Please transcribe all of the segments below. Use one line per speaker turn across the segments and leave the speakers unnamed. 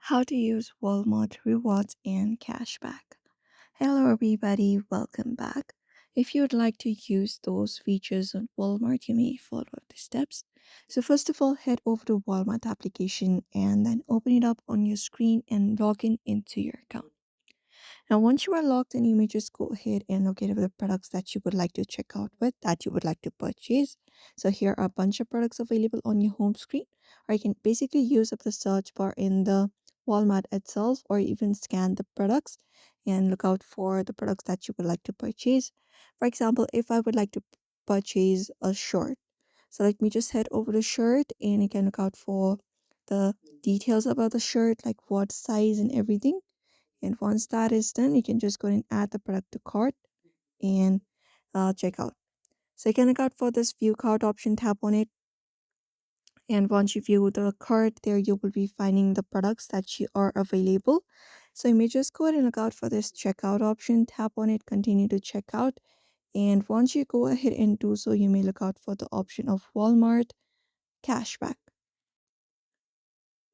How to use Walmart rewards and cashback. Hello, everybody, welcome back. If you would like to use those features on Walmart, you may follow the steps. So, first of all, head over to Walmart application and then open it up on your screen and log in into your account. Now, once you are logged in, you may just go ahead and locate over the products that you would like to check out with, that you would like to purchase. So here are a bunch of products available on your home screen, or you can basically use up the search bar in the Walmart itself, or even scan the products and look out for the products that you would like to purchase. For example, if I would like to purchase a shirt, so let me just head over the shirt and you can look out for the details about the shirt, like what size and everything. And once that is done, you can just go and add the product to cart and check out. So you can look out for this view cart option, tap on it. And once you view the cart there, you will be finding the products that you are available. So you may just go ahead and look out for this checkout option, tap on it, continue to check out. And once you go ahead and do so, you may look out for the option of Walmart cashback,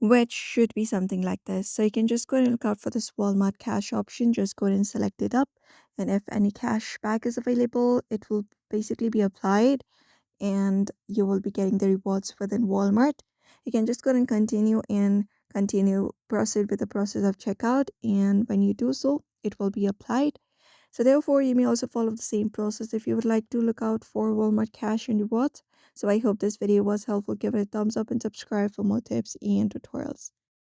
which should be something like this. So you can just go ahead and look out for this Walmart cash option. Just go ahead and select it up. And if any cash back is available, it will basically be applied and you will be getting the rewards within Walmart. You can just go ahead and continue proceed with the process of checkout. And when you do so, it will be applied. So therefore, you may also follow the same process if you would like to look out for Walmart cash and rewards. So I hope this video was helpful. Give it a thumbs up and subscribe for more tips and tutorials.